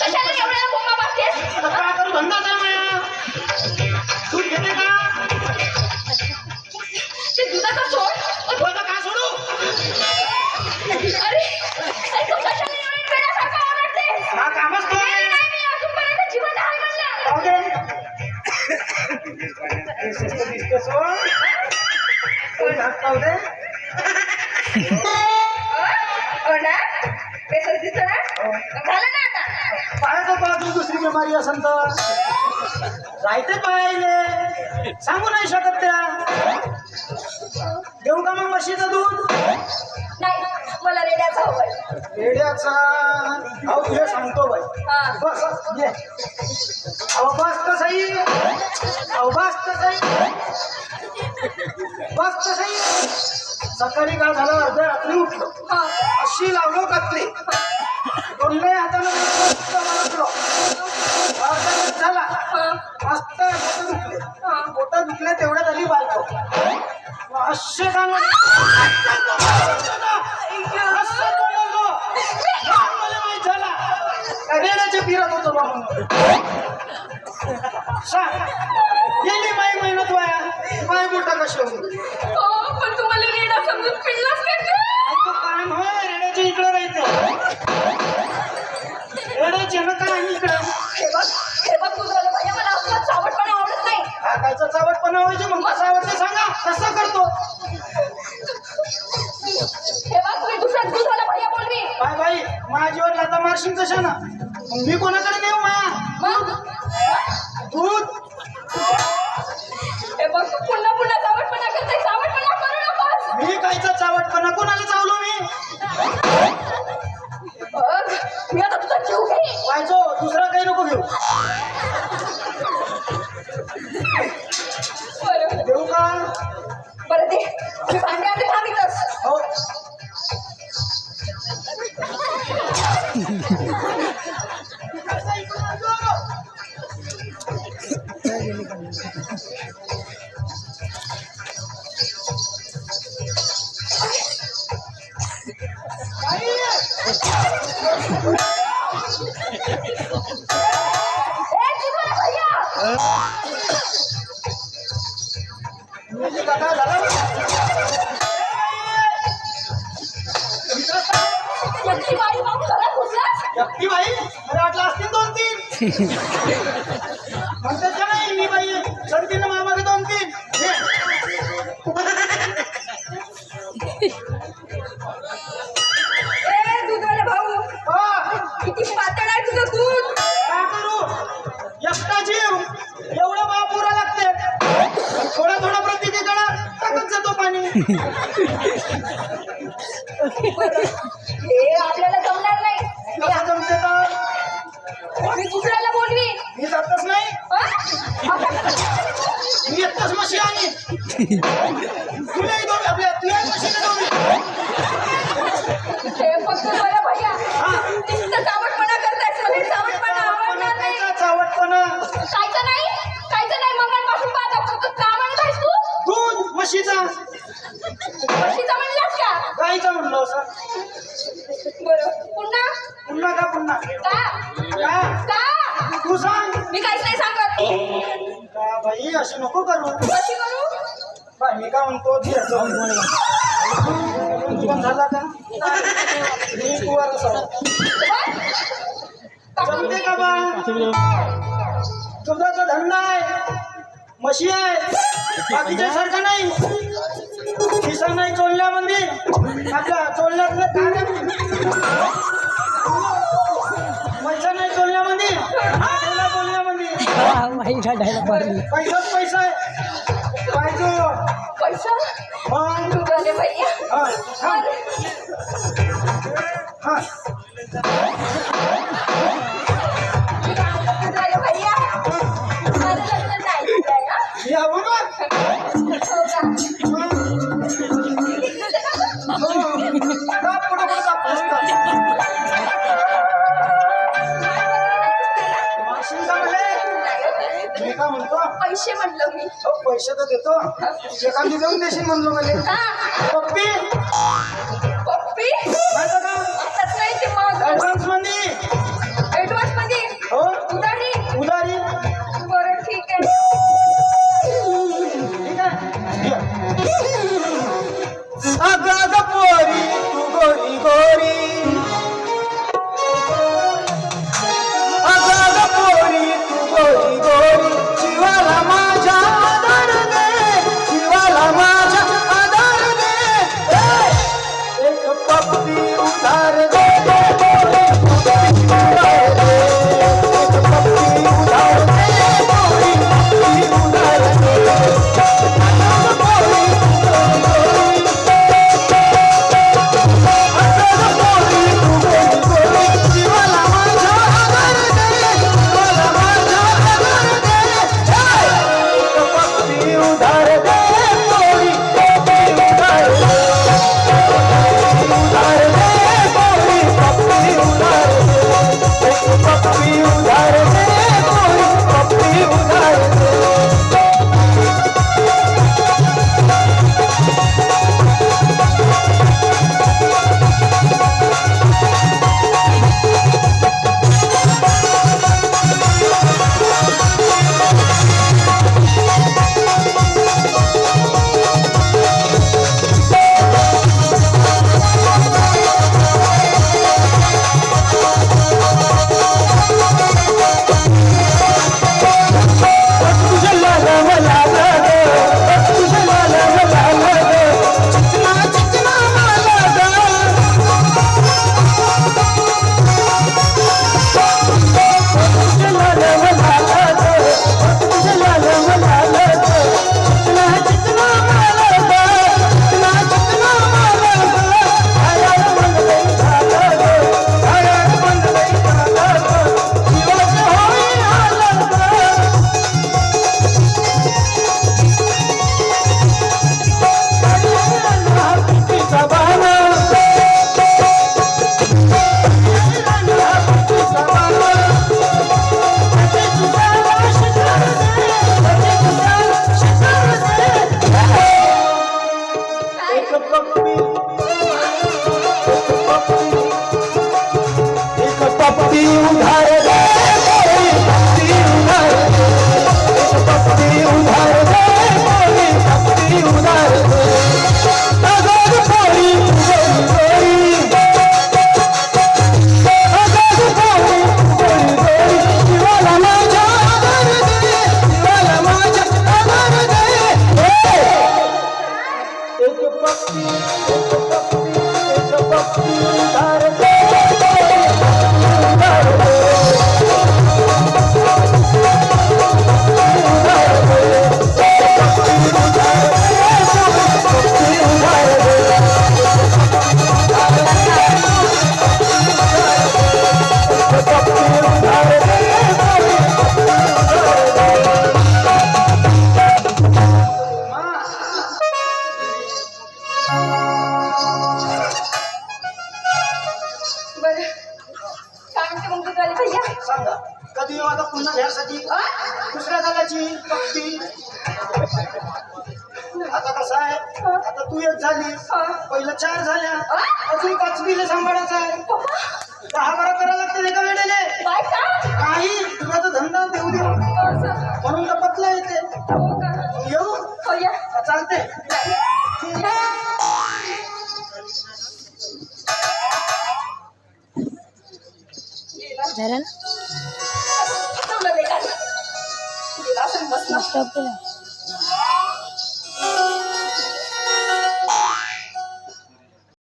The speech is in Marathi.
कशाला एवढ्या बोंबा मारतेस? काय करू धंदा आहे माया. दूध घेते का? ते दुधाचं सोड. दुधाचं का सोडू? अरे तू कशाला एवढी पेड्यासारखं ओरडतेस? हा कामच तो आहे. नाही, मी अजूनपर्यंत जिवंत आहे म्हणलं. जाऊ दे. हे स्वस्त दिसते सोड. कोणी हात पाहू दे. हो ना? बेसच दिसतं ना? झालं ना आता? पायाचं पाहतो दुसरी बिमारी असेल तर राहते पायाले सांगू नाही शकत त्या. देऊ का मग म्हशीचं दूध? नाही, मला रेड्याचा हवंय. रेड्याचा अहो तुझे सांगतो बाई. हा. बस ये. अहो बस तर सही. अहो बस तर सही. बस तर सही. सकाळी काय झालं अर्ध्या रात्री उठलो. हा. अशी लावलो कतली दोन्ही हातानं मला झाला मस्त बोटं दुखले. बोटं दुखले तेवढ्या झाली बायको असे सांगून मला माहित झाला रेड्याचे फिरत होतो म्हणून सांग गेली माई मेहनत वाया माय बोटा कशी होऊन पण तुम्हाला रेडा समजून पिळलाच का? तो काम होय रेड्याच्या इकडे राहायचं. रेड्याचे ना काय इकडे हे बघ तुझं भैया, मला असं चावटपणा आवडत नाही. हा कायचा चावटपणा व्हायचे मग कसं आवडते सांगा कसं करतो. हे बघ तुम्ही दुसऱ्या दूधवाला भैया बोलवी. बाय बाई माझ्यावर लाता मारशील कशा ना मी कोणाकडे नेऊ माया मग दूध. हे बघ तू पुन्हा पुन्हा चावटपणा करताय. चावटपणा करू नकोस. मी कायचा चावटपणा कोणाला चावलो मी बघ मी आता तुझा जीव घेईन. पाहिजो दुसरा काही नको घेऊ. बरं देऊ का? बरं दे. मी भांडे आणते थांबितच. हो एकटी बाई मला वाटलं असतील 2-3 म्हणतात का नाही मी बाई चढतील ना मामागे 2-3 दूधवाले भाऊ किती पातळ आहे तुझं दूध. काय करू एकटा जीव एवढं बापुरा लागते थोडा थोडा प्रत्येकाकडे टाकत जातो पाणी. हे आपल्याला जमणार नाही. कसं जमते तर मी दुसऱ्याला बोलवी. मी जातच नाही मी एकटाच म्हशी आणि तुलाही दोन आपल्या तुलाही म्हशीने दोन्ही. हे फक्त बरं भैया नुसतं चावटपणा करताय. सगळे चावटपणा आवडणार नाही. चावटपणा कायचं नाही मंगळपासून पाहता फक्त का म्हणत आहेस तू? दूध म्हशीचा म्हशीचा म्हणलास का? गाईचा म्हणलो असं. बरं पुन्हा पुन्हा का पुन्हा का का का तू सांग मी काहीच नाही सांगत. का बाई अशी नको करू. कशी करू? बाई मी का म्हणतो पण झाला का मी कुवार असावा जमते का बा. दुधाचा धंदा आहे म्हशी आहे बाकीच्या सारखा नाही. खिसा नाही चोलण्यामध्ये आपल्या चोलण्यातलं पैसा नाही चोलण्यामध्ये बोलण्यामध्ये पैसाच पैसा आहे पाहिजे पैसा मग दूधवाले भैया. हा हा दूधवाले भैया माझं लग्न नाही झालंय, हा? या बघा हो का? मी का म्हणतो पैसे म्हणलं मी. पैसे तर देतो एखादी देऊन देशील म्हणलो मला हा पप्पी एक पप्पी एक पप्पी उधार दे कोई पप्पी उधार दे एक पप्पी उधार दे कोई पप्पी उधार दे अगर कोई कोई अगर कोई कोई शिवाला माझ्या आधार दे शिवाला माझ्या आधार दे एक पप्पी उधार दे उधार दे बरं काय म्हणते मग तू झाली भैया सांगा कधी येऊ आता पुन्हा घ्यासाठी दुसऱ्या झाल्याची पप्पी आता कसं आहे आता तू एक झाली पहिलं 4 झाल्या अजून 5वीला सांभाळायचं आहे 10-12 करायला लागते एका वेळेले काय का काही तुला तर धंदा देऊ दे म्हणून तर पतला येते हो का येऊ हो या चालते फसवलं नाही का गेला असेल मस्त स्टॉप केला